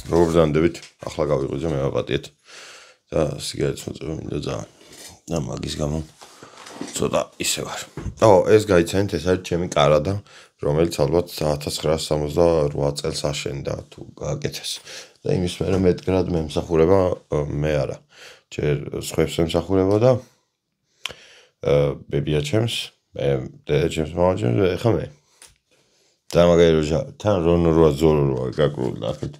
როგორ ზანდებით ახლა გავიღვიძე მე ვაპატიეთ და სიგარეტს მოწევი მინდა ძალიან და მაგის გამო ცოტა ისე ვარ. ეს გაიცანით, ეს არის ჩემი კარადა, რომელიც ალბათ 1978 წელს აშენდა თუ გააკეთეს. და იმის მერე მეტკრად მემსახურება მე არა. ჯერ სხვებს ემსახურება და ბებია ჩემს, დედა ჩემს, მამა ჩემს, ეხლა მე. და მაგარი თან რონოროა ზოროროა გაკრული აქეთ.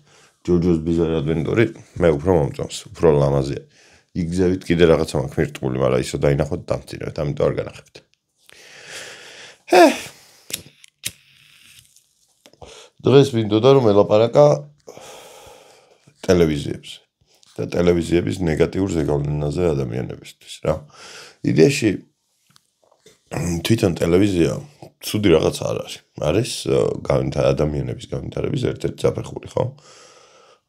ჯოჯოს ბიზარ ადვენტური, მე უფრო მომწონს, უფრო ლამაზია. იგზევით კიდე რაღაცა მაქვს მირტყული, მაგრამ ისო დაინახოთ დამწინებთ, ამიტომ არ განახებთ. დღეს მინდოდა რომ ელაპარაკა ტელევიზიებზე და ტელევიზიების ნეგატიურ ზეგავლენაზე ადამიანებისთვის რა. იდეაში თვითონ ტელევიზია ცუდი რაღაც არ არის. არის ადამიანების განვითარების ერთ-ერთი საფეხური, ხო?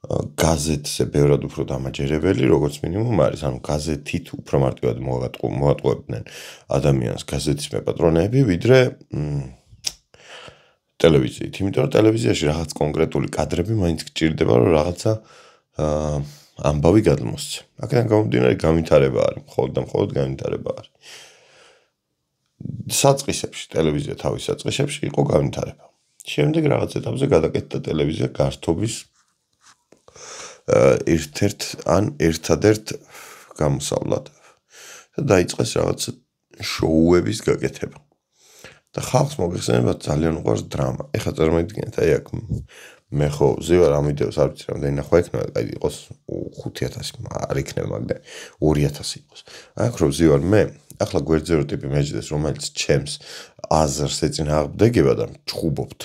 გაზეთზე ბევრად უფრო დამაჯერებელი, როგორც მინიმუმ არის, ანუ გაზეთით უფრო მარტივად მოატყუებდნენ ადამიანს გაზეთის მეპატრონეები, ვიდრე ტელევიზიით. იმიტომ რომ ტელევიზიაში რაღაც კონკრეტული კადრები მაინც გჭირდება, რომ რაღაცა ამბავი გადმოსცე. აქედან გამომდინარე განვითარება არის, მხოლოდ და მხოლოდ განვითარება არის. საწყისებში ტელევიზია თავის საწყისებში იყო განვითარება. შემდეგ რაღაც ეტაპზე გადაკეთდა ტელევიზია გართობის ერთადერთ გამოსავლად და დაიწყეს რაღაც შოუების გაკეთება. და ხალხს მოგეხსენება ძალიან უყვარს დრამა. ეხლა წარმოიდგინეთ, აი აქ მე ხო ზივარ ამ ვიდეოს არ ვიცი რამდენი ნახვა იქნება, აი იყოს 5000 არ იქნება, მაგრამ 2000 იყოს. აქ რო ზივარ მე, ახლა გვერდზე რო ტიპი მეჯდეს, რომელიც ჩემს აზრს ეწინააღმდეგება და ჭუბობთ.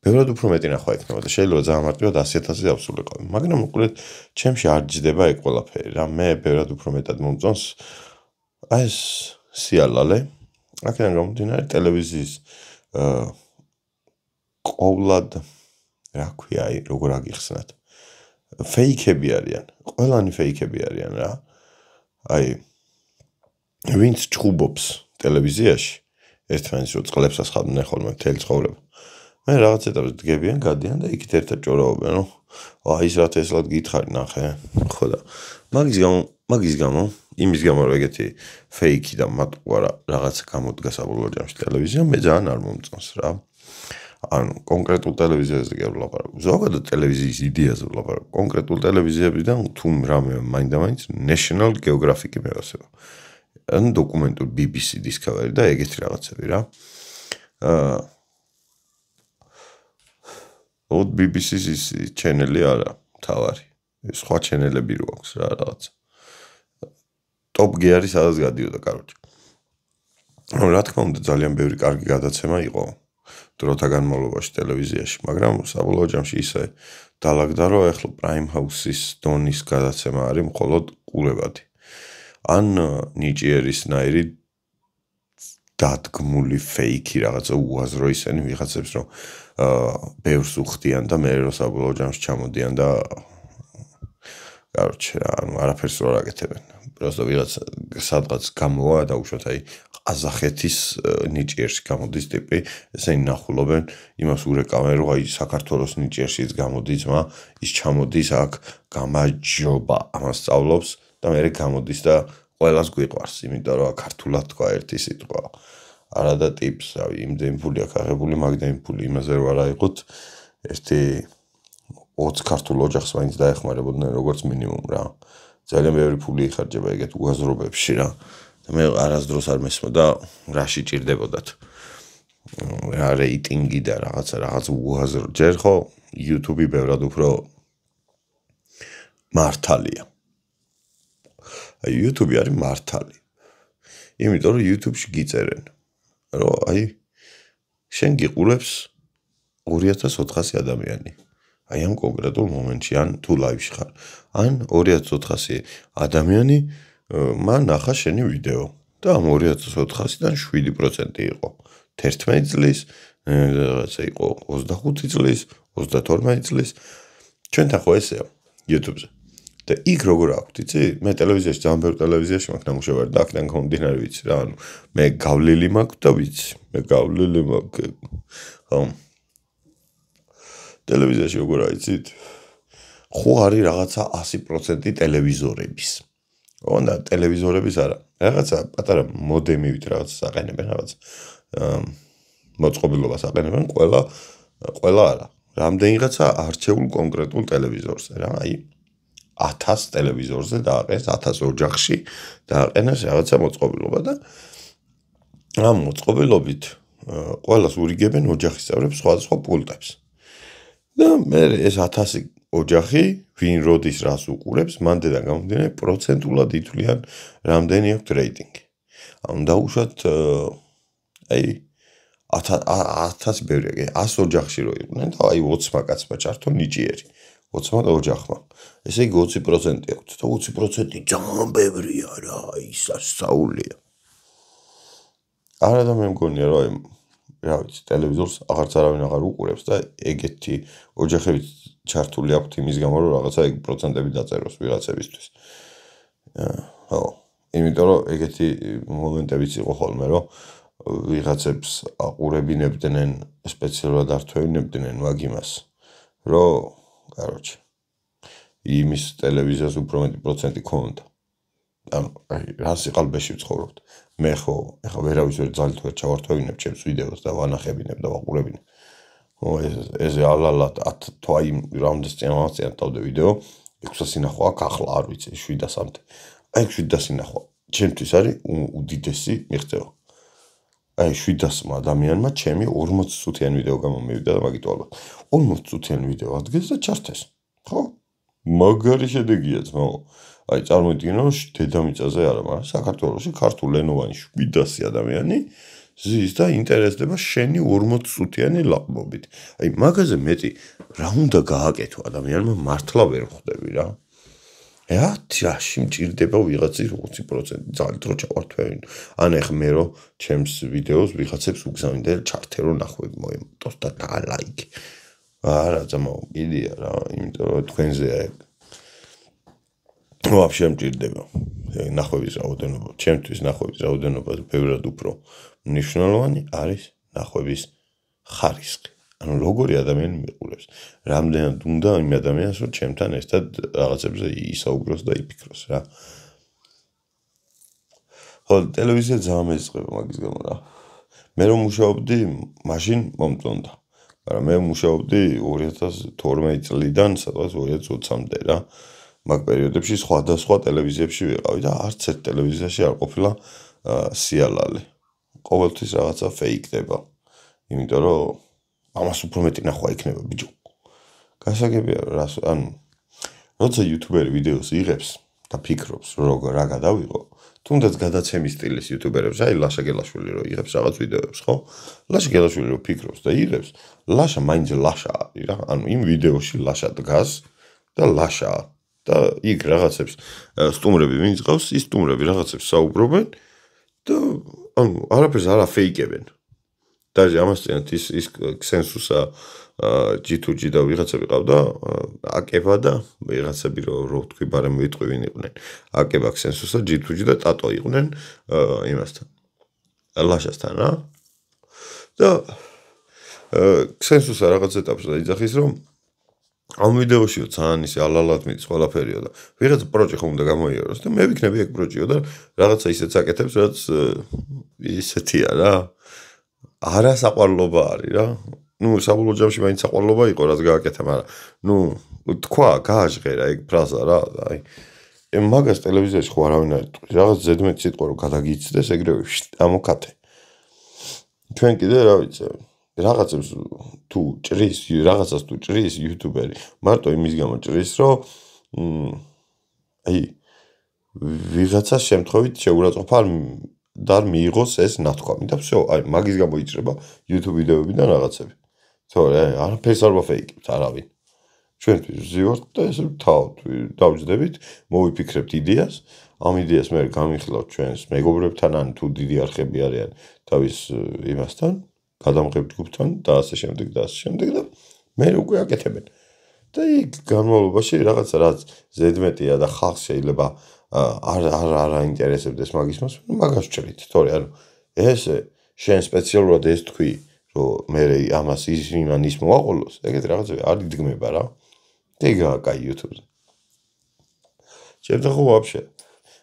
ბევრად უფრო მეტი ნახვა იქნება და შეიძლება ძალიან მარტივად 100,000 დავსულიყო. მაგრამ უყურეთ, ჩემში არ ჯდება ეგ ყველაფერი რა. მე ბევრად უფრო მეტად მომწონს აი ეს სიალალე. აქედან გამომდინარე ტელევიზიის ყოვლად რა ქვია, აი როგორ აგიხსნათ. ფეიქები არიან. ყველანი ფეიქები არიან რა. აი ვინც ჭუბობს ტელევიზიაში ერთმანეთს რო წყლებს ასხავდნენ ხოლმე მთელი ცხოვრება. მე რაღაც ეტაპზე დგებიან, გადიან და იქით ერთად ჭორაობენ, რომ აი ის რა თესლად გითხარი ნახე, ხო და მაგის გამო, იმის გამო რომ ეგეთი ფეიქი და მატყუარა რაღაცა გამოდგა საბოლოო ჯამში ტელევიზია, მე ძალიან არ მომწონს რა. ანუ კონკრეტულ ტელევიზიაზე კი არ ვლაპარაკობ. ზოგადად ტელევიზიის იდეაზე ვლაპარაკობ. კონკრეტულ ტელევიზიებიდან თუ რამე მაინდა-მაინც National Geographic მევასება. ან დოკუმენტურ BBC Discovery და ეგეთი რაღაცები რა. BBC-ს ის ჩენელი არა, თავარი. სხვა ჩენელები რო აქვს რა რაღაც. Top Gear-ი სადაც გადიოდა, კაროჩე. რა თქმა უნდა, ძალიან ბევრი კარგი გადაცემა იყო დროთა განმავლობაში ტელევიზიაში, მაგრამ საბოლოო ჯამში ისე დაალაგდა, რომ ეხლა Prime House-ის დონის გადაცემა არის მხოლოდ ყურებადი. ან ნიჭიერისნაირი დადგმული ფეიქი რაღაცა უაზრო ისენი ვიღაცებს რომ ბევრს უხდიან და მე რო საბოლოო ჯამში ჩამოდიან და კაროჩე ანუ არაფერს რო არ აკეთებენ. просто ვიღაც სადღაც გამოვა და უშუალოდ აი ყაზახეთის ნიჭიერში გამოდის ტიპი, ესენი ნახულობენ, იმას ურეკავენ, რომ აი საქართველოს ნიჭიერშიც გამოდის, ის ჩამოდის აქ, გამარჯობა, ამას სწავლობს და მე გამოდის და ყველას გვიყვარს, იმიტომ რომ ქართულად თქვა ერთი სიტყვა. არა და ტიპს, რავი, იმდენი ფული აქვს აღებული, მაგდენი ფული იმაზე რო არ აიღოთ, ერთი 20 ქართულ ოჯახს მაინც დაეხმარებოდნენ როგორც მინიმუმ რა. ძალიან ბევრი ფული იხარჯება ეგეთ უაზრობებში რა. და მე არასდროს არ მესმოდა რაში ჭირდებოდათ. რა რეიტინგი და რაღაც უაზრო. ჯერ ხო YouTube-ი ბევრად უფრო მართალია. აი YouTube-ი არის მართალი. იმიტომ რომ YouTube-ში გიწერენ, რომ აი შენ გიყურებს 2400 ადამიანი. აი ამ კონკრეტულ მომენტში ან თუ ლაივში ხარ. ან 2400 ადამიანი მან ნახა შენი ვიდეო და ამ 2400-დან 7% იყო 11 წლის, რაღაცა იყო 25 წლის, 32 წლის. ჩვენთან ხო ესეა YouTube-ზე. და იქ როგორ აქვთ, იცი? მე ტელევიზიაში ძალიან ბევრ ტელევიზიაში მაქვს ნამუშევარი და აქედან გამომდინარე ვიცი რა, ანუ მე გავლილი მაქვს და ვიცი. მე გავლილი მაქვს ხო ტელევიზიაში როგორ აიცით ხო არის რაღაცა 100% ტელევიზორების ხო და ტელევიზორების არა რაღაცა პატარა მოდემივით რაღაცას აყენებენ რაღაც მოწყობილობას აყენებენ ყველა არა რამდენიღაცა არჩეულ კონკრეტულ ტელევიზორზე რა აი 1000 ტელევიზორზე დააყენეს 1000 ოჯახში დააყენეს რაღაცა მოწყობილობა და ამ მოწყობილობით ყველას ურიგებენ ოჯახის წევრებს სხვადასხვა პულტებს და მე ეს 1000 ოჯახი ვინ როდის რას უყურებს მანდედან გამომდინარე პროცენტულად ითვლიან რამდენი აქვს რეიტინგი ანუ დაუშვათ აი 1000 ბევრია 100 ოჯახში რო იყვნენ და აი 20 კაცმა ჩართო ნიჭიერი 20 ოჯახმა ესე იგი 20% აქვს და 20% ძალიან ბევრია რა ის ასწაულია არა და მე მგონია რომ აი რა ვიცი ტელევიზორს აღარც არავინ აღარ უყურებს და ეგეთი ოჯახებით ჩართული აქვთ იმის გამო რომ რაღაცა ეგ პროცენტები დაწეროს ვიღაცებისთვის ხო იმიტომ რომ ეგეთი მომენტებიც იყო ხოლმე რომ ვიღაცებს აყურებინებდნენ სპეციალურად არ თვევინებდნენ მაგ იმას რომ короче იმის ტელევიზიას უფრო მეტი პროცენტი ქონდა ანუ აი რა სიყალბეში ვცხოვრობთ მე ხო ეხლა ვერავის ვერ ძალით ვერ ჩავართვევინებ ჩემს ვიდეოს და ვანახებინებ და ვაყურებინებ ხო ეს ალალად 10 თვაი რამდენს წინასწარ თავდე ვიდეო 600 ნახვა აქ ახლა არ ვიცი 700-მდე აი 700 ნახვა ჩემთვის არის უდიდესი მიღწევა აი 700 ადამიანმა ჩემი 40 წუთიანი ვიდეო გამომივიდა და მაგით ალბათ 40 წუთიანი ვიდეო ადგეს და ჩართეს ხო მაგარი შედეგია ძმაო აი წარმოიდგინე რომ დედამიწაზე არა მაგრამ საქართველოში ქართულ ენოვანი 700 ადამიანი ზის და ინტერესდება შენი 40 წუთიანი ლაპტოპით აი მაგაზე მეტი რა უნდა გააკეთო ადამიანმა მართლა ვერ ხვდები რა ათაში მჭირდება ვიღაცის 20% ძალით რო ჩავართვევინო ან ეხ მე რო ჩემს ვიდეოს ვიღაცებს უგზავნინდა ჩართე რო ნახვები მოიმოტოს და დალაიქი არა ძმაო კიდია რა იმიტომ რომ თქვენზეა ეგ вообще მჭირდება ნახვების რაოდენობა ჩემთვის ნახვების რაოდენობა ბევრად უფრო მნიშვნელოვანი არის ნახვების ხარისხი ანუ როგორი ადამიანი მიყურებს რამდენად უნდა იმ ადამიანს რომ ჩემთან ერთად რაღაცებზე ისაუბროს და იფიქროს რა ხო ტელევიზია ძალიან მეწყება მაგის გამო რა მე რომ მუშაობდი მაშინ მომწონდა მაგრამ მე მუშაობდი 2012 წლიდან სადღაც 2020-მდე რა მაგ პერიოდებში სხვადასხვა ტელევიზიებში ვიყავი და არც ერთ ტელევიზიაში არ ყოფილა სიალალი ყოველთვის რაღაცა ფეიქდება იმიტომ რომ ამას უფრო მეტი ნახვა იქნება ბიჭო გასაგებია რას ანუ როცა იუთუბერი ვიდეოს იღებს და ფიქრობს როგორ რა გადავიღო თუნდაც გადაცემის სტილის იუთუბერებს აი ლაშა გელაშვილი რო იღებს რაღაც ვიდეოებს ხო ლაშა გელაშვილი რო ფიქრობს და იღებს ლაშა მაინც ლაშა არის რა ანუ იმ ვიდეოში ლაშა დგას და ლაშა და იქ რაღაცებს სტუმრები ვინც ყავს ის სტუმრები რაღაცებს საუბრობენ და ანუ არაფერს არ აფეიკებენ даже ამას წინათ ის ქსენსუსა G2G და ვიღაცები ყავდა აკება და ვიღაცები რო თქვი ბარემ ვიტყვი ვინ იყვნენ აკება ქსენსუსა G2G და ტატო იყვნენ იმასთან ლაშასთან რა და ქსენსუსა რაღაც ეტაპზე იძახის რომ ამ ვიდეოშიო ძალიან ისე ალალად მიდის ყველაფერია და ვიღაც პროჭი ხომ უნდა გამოიაროს და მე ვიქნები ეგ პროჭიო და რაღაცა ისეც აკეთებს რაც ისეთია რა არა საყვარლობა არის რა ну საბოლოო ჯამში მაინც საყვარლობა იყო რაც გააკეთა მაგრამ ну თქვა გააჟღერა ეგ ფრაზა რა აი მაგას ტელევიზიაში ხო არავინ არ იტყვის რაღაც ზედმეტი სიტყვა რომ გადაგიცდეს ეგრევე ამოკათე ჩვენ კიდე რა ვიცი რაღაცებს თუ ჭრის რაღაცას თუ ჭრის იუთუბერი მარტო იმის გამო ჭრის რომ აი ვიღაცას შემთხვევით შეურაცხყოფა და მიიღოს ეს ნათქვამი და всё აი მაგის გამო იჭრება YouTube ვიდეოებიდან რაღაცები თორე არაფერს არ ვაფეიკებთ არავინ ჩვენთვის ვზივართ და ესე თავთ დავჯდებით მოვიფიქრებთ იდეას ამ იდეას მე გამიხილავთ ჩვენს მეგობრებთან ან თუ დიდი არხები არიან თავის იმასთან გადამღებ ჯგუფთან და ასე შემდეგ და მე უკვე აკეთებენ და იქ განმავლობაში რაღაცა რაც ზედმეტია და ხალხს შეიძლება არ აინტერესებდეს მაგის მას მაგას ვჭრით თორე ანუ ეს შენ სპეციალურად ეს თქვი რომ მე ამას იმან ის მოვაყოლოს, ეგეთ რაღაცები არ იდგმება რა. ეგაა კაი YouTube-ზე. ჩემთან ხო ვაფშე.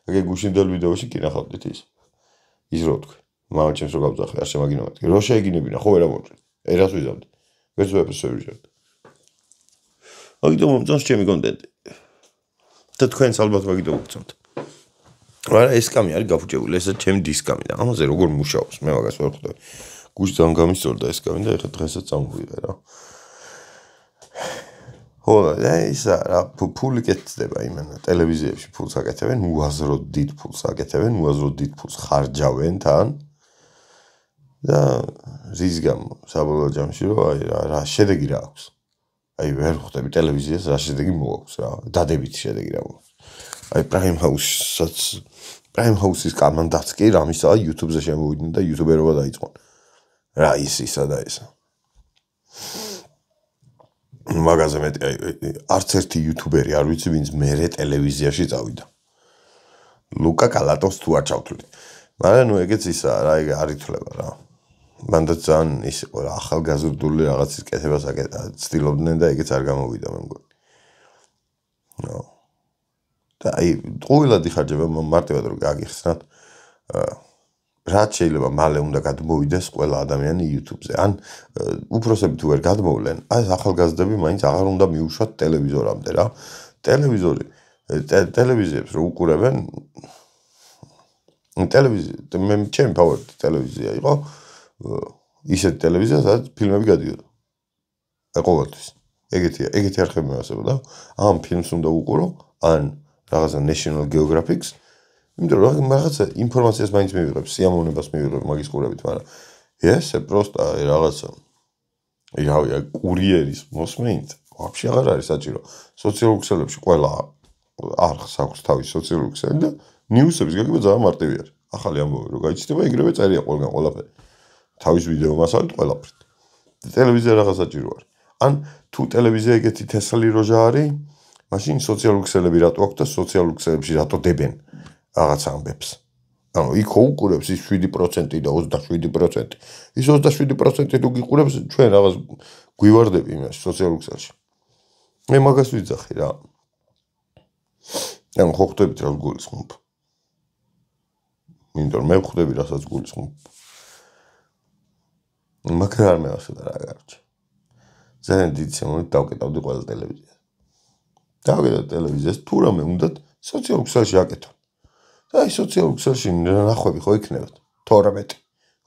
ეგ გუშინდელ ვიდეოში კი ნახავდით ის რო თქვი. მამა ჩემს რო გავძახე, არ შემაგინებდი. რო შეეგინებინა, ხო ვერ ამოვჭრით. ერას ვიზავდი. ვერც ვეფერს ვერ ვიჟავდი. მაგიტომ მომწონს ჩემი კონტენტი. და თქვენს ალბათ მაგიტომ მოგწონთ. არა, ეს კამი არის გაფუჭებული, ესა ჩემი დისკამი და ამაზე როგორ მუშაობს, მე მაგას ვერ ხვდები. გუშინ ძალიან გამისწორდა ეს კამი და ეხლა დღესაც წამოვიღე რა. ხო, ისა რა ფული კეთდება იმენა, ტელევიზიებში ფულს აკეთებენ, უაზროდ დიდ ფულს აკეთებენ, უაზროდ დიდ ფულს ხარჯავენ თან. და რის გამო საბოლოო ჯამში რომ აი რა შედეგი რა აქვს. აი ვერ ხვდები ტელევიზიას რა შედეგი მოაქვს რა, დადებითი შედეგი რა მოაქვს. აი Prime House-ის კამანდაც კი რამისა YouTube-ზე შემოვიდნენ და YouTuber-ობა დაიწყონ. რა ისა და ისა. მაგაზე მეტი არც ერთი YouTuber-ი არ ვიცი ვინც მერე ტელევიზიაში წავიდა. ლუკა კალატოს თუ არ ჩავთვლით. მაგრამ ნუ ეგეც ისა რა არ ითვლება რა. მანდა ძალიან ის იყო რა ახალგაზრდული რაღაცის კეთებას ცდილობდნენ და ეგეც არ გამოვიდა მე მგონი. ნო. და აი ყოველად იხარჯება მარტივად რომ გაგიხსნათ რაც შეიძლება მალე უნდა გადმოვიდეს ყველა ადამიანი YouTube-ზე. ან უფროსები თუ ვერ გადმოვლენ, აი ახალგაზრდები მაინც აღარ უნდა მიუშვათ ტელევიზორამდე რა. ტელევიზიებს რო უყურებენ მე ჩემი ფავორიტი ტელევიზია იყო ისეთი ტელევიზია, სადაც ფილმები გადიოდა. აი ყოველთვის. ეგეთი არხები მევასებოდა. ამ ფილმს უნდა უყურო, ან რაღაცა National Geographic-ს, იმიტომ რომ რაღაცა ინფორმაციას მაინც მივიღებ, სიამოვნებას მივიღებ მაგის ყურებით, მაგრამ ესე პროსტა რაღაცა რავი, კურიერის მოსმენით ვაფშე აღარ არის საჭირო. სოციალურ ქსელებში ყველა არხს აქვს თავის სოციალური ქსელი და ნიუსების გაგება ძალიან მარტივი არის. ახალი ამბავი რო გაიჩნდება, ეგრევე წერია ყველგან ყველაფერი. თავის ვიდეო მასალით ყველაფრით. ტელევიზია რაღაც საჭირო არის. ან თუ ტელევიზია ეგეთი თესალი როჟა არის, მაშინ სოციალური ქსელები რატო აქვს და სოციალურ ქსელებში რატო დებენ რაღაც ამბებს. ანუ იქ უყურებს ის 7% და 27%. ის 27% თუ გიყურებს, ჩვენ რაღაც გვივარდები იმაში სოციალურ ქსელში. მე მაგას ვიძახი რა. ანუ ხო ხვდებით რა გულისხმობ. იმიტომ მე ხვდები რასაც გულისხმობ. მაგრამ არ მევასება რა გარჩე. ძალიან დიდი სიამოვნებით დავკეტავდი ყველა ტელევიზიას. დავკეტავ ტელევიზიას თუ რამე უნდათ სოციალურ ქსელში აკეთო. და აი სოციალურ ქსელში ნახვები ხო იქნებათ 12.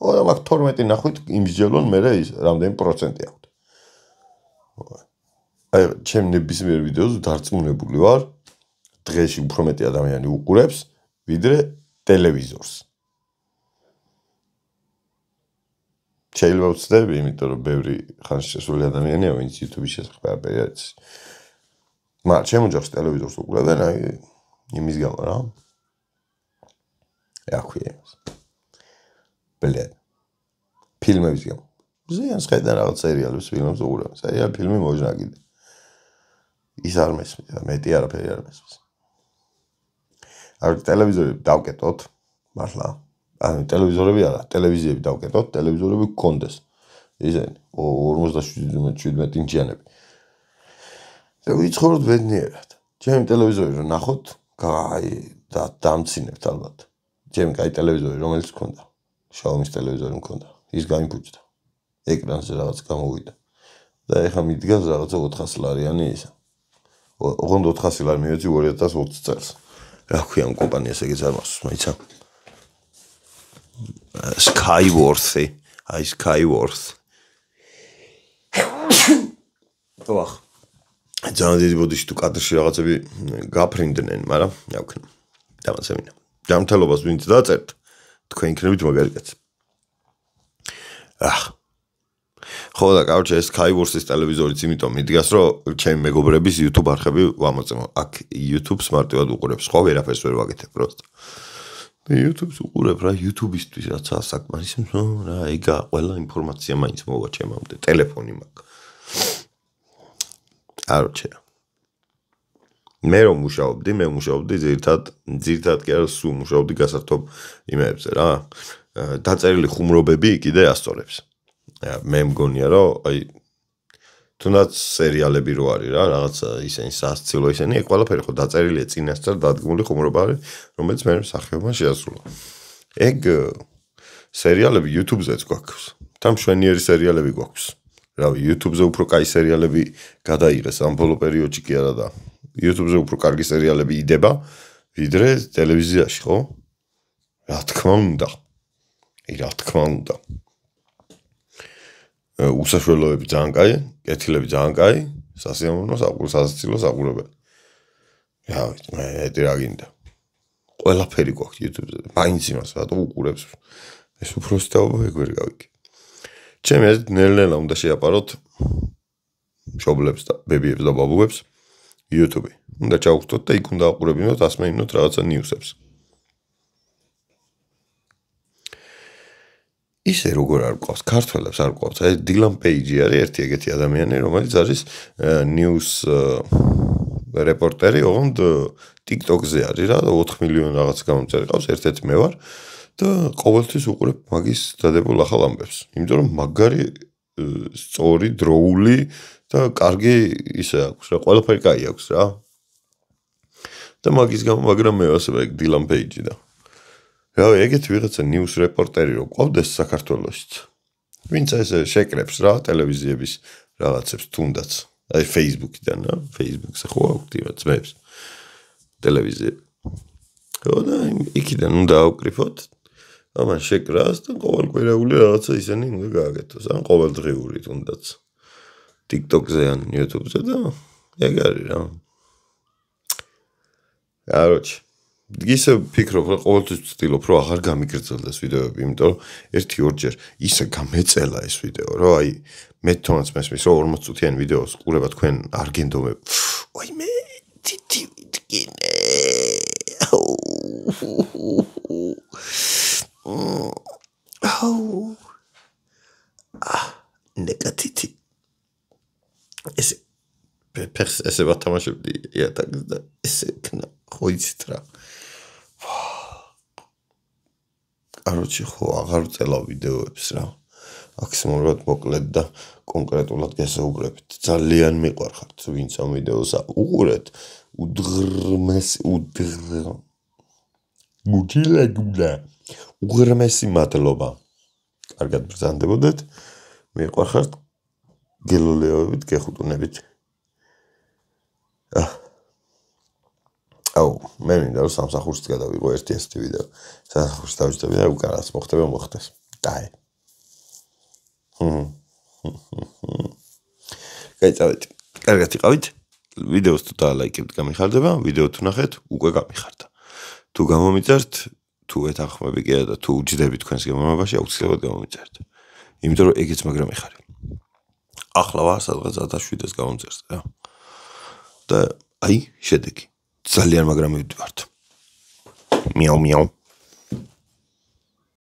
ხო და მაგ 12 ნახვით იმსჯელონ მე ის რამდენი პროცენტი აქვს. აი ჩემ ნებისმიერ ვიდეოზე დარწმუნებული ვარ დღეში უფრო მეტი ადამიანი უყურებს ვიდრე ტელევიზორს. შეიძლება ვცდები, იმიტომ რომ ბევრი ხანში შესული ადამიანია, ვინც YouTube-ის შესახებ არაფერი არ იცის. მაგრამ ჩემ ოჯახში ტელევიზორს უყურებენ, აი იმის გამო რა. რა ქვია იმას. ბლედ. ფილმების გამო. ზიანს ხედან რაღაც სერიალებს, ფილმებს უყურებენ. სერიალი ფილმი მოჟნა კიდე. ის არ მესმის, მეტი არაფერი არ მესმის. არ ტელევიზორი დავკეტოთ, მართლა. ანუ ტელევიზორები არა, ტელევიზიები დავკეტოთ, ტელევიზორები გქონდეს. ისენი 47 ინჩიანები. და ვიცხოვროთ ბედნიერად. ჩემი ტელევიზორი რო ნახოთ, აი და დამცინებთ ალბათ. ჩემი კაი ტელევიზორი რომელიც მქონდა, Xiaomi-ის ტელევიზორი მქონდა. ის გაიმფუჭდა. ეკრანზე რაღაც გამოვიდა. და ეხლა მიდგას რაღაცა 400 ლარიანი ისა. ოღონდ 400 ლარი მივეცი 2020 წელს. რა ქვია ამ კომპანიას ეგეც არ მახსოვს, მაიცა. Skyworth-ი, აი Skyworth. ოხ. ძალიან დიდი ბოდიში თუ კადრში რაღაცები გაფრინდნენ, მაგრამ ნაქვნა. დამასემინა. ჯანმრთელობას ვინც დაწერთ, თქვენ იქნებით მაგარი კაცი. ხო და კაუჩე ეს Skyworth-ის ტელევიზორიც იმიტომ მიდგას, რომ ჩემი მეგობრების YouTube არხები ვამოწმო. აქ YouTube-ს მარტივად უყურებს, ხო ვერაფერს ვერ ვაკეთებ პროსტ. YouTube-ს უყურებ რა, YouTube-ისთვის რაცა საკმარისო, რა, ეგა ყველა ინფორმაცია მაინც მოვა ჩემამდე, ტელეფონი მაქვს. არჩე. მე რომ მუშაობდი ძირითადად კი არა სულ მუშაობდი გასართობ იმებზე რა. დაწერილი ხუმრობები კიდე ასწორებს. მე მგონია რომ აი თუნდაც სერიალები რო არის რა რაღაცა ისენი სასცილო ისენი ეგ ყველაფერი ხო დაწერილია წინასწარ დადგმული ხუმრობა არის რომელიც მე მსახიობმა შეასრულა ეგ სერიალები YouTube-ზეც გვაქვს თან მშვენიერი სერიალები გვაქვს რავი YouTube-ზე უფრო კაი სერიალები გადაიღეს ამ ბოლო პერიოდში კი არა და YouTube-ზე უფრო კარგი სერიალები იდება ვიდრე ტელევიზიაში ხო რა თქმა უნდა უსაშველოები ძალიან კაი, კეთილები ძალიან კაი, სასიამოვნო, სასაცილო საყურებელი. რა ვიცი, მე რა გინდა. ყველაფერი გვაქვს YouTube-ზე. მაინც იმას რატო უყურებს? ეს უბრალოდ დაობა ეგ ვერ გავიგე. ჩემი აზრით ნელ-ნელა უნდა შეაპაროთ მშობლებს და ბებიებს და ბაბუებს YouTube-ი. უნდა ჩავხვდოთ და იქ უნდა აყურებინოთ, ასმეინოთ რაღაცა ნიუსებს. ისე როგორ არ გვყავს ქართველებს არ გვყავს აი დილან პეიჯი არის ერთი ეგეთი ადამიანი რომელიც არის ნიუს რეპორტერი ოღონდ TikTok-ზე არის რა 4 მილიონი რაღაც გამომწერი ყავს ერთ-ერთი მე ვარ და ყოველთვის უყურებ მაგის დადებულ ახალ ამბებს იმიტომ რომ მაგარი სწორი დროული და კარგი ისე აქვს რა ყველაფერი კაი აქვს რა და მაგის გამო მაგრამ მე ასევე დილან პეიჯი და რავი, ეგეთი ვიღაცა ნიუს რეპორტერი რო ყავდეს საქართველოსიც. ვინც ესე შეკრებს რა ტელევიზიების რაღაცებს თუნდაც. აი Facebook-დან, რა, Facebook-ზე ხო აქვთ იმათ ძმებს. ტელევიზიები. ხო და იქიდან უნდა ავკრიფოთ. ამან შეკრას და ყოველკვირეული რაღაცა ისენი უნდა გააკეთოს. ან ყოველდღიური თუნდაც. TikTok-ზე ან YouTube-ზე და ეგ არის რა. კაროჩი ისე ფიქრობ რომ ყოველთვის ვცდილობ რომ აღარ გამიგრძელდეს ვიდეოები, იმიტომ რომ 1-2 ისე გამეწელა ეს ვიდეო, რომ აი მე თვითონაც მესმის რომ 40 წუთიანი ვიდეოს ყურება თქვენ არ გენდომებ. ვაი მე თითი ვიდგინე. ნეგატივი. ეს ფეხს ესე ვათამაშებდი იატაკს და ესე ქნა ხო იცით რა. Короче, ხო, აღარ ვწელავ ვიდეოებს რა. მაქსიმალურად მოკლედ და კონკრეტულად გესაუბრებით. ძალიან მიყვარხართ, ვინც ამ ვიდეოს უყურეთ. უღრმესი მადლობა. კარგად ბრძანდებოდეთ. მიყვარხართ გელოლეობით, გეხუტუნებით. აუ, მე მინდა რომ სამსახურს გადავიღო ერთი ასეთი ვიდეო. სამსახურს დავიწყები და უკან რაც მოხდება მოხდეს. დაი. გაიწავეთ. კარგად იყავით. ვიდეოს თუ დაალაიქებთ გამიხარდება, ვიდეო თუ ნახეთ, უკვე გამიხარდა. თუ გამომიწერთ, თუ ეთანხმები კი არა და თუ უჯდები თქვენს გემოვნებაში, აუცილებლად გამომიწერთ. იმიტომ რომ ეგეც მაგრამ ეხარი. ახლა ვარ სადღაც 1700-ს გამომწერს რა. და აი შედეგი. ძალიან მაგრამ მივდივართ. მიაუ მიაუ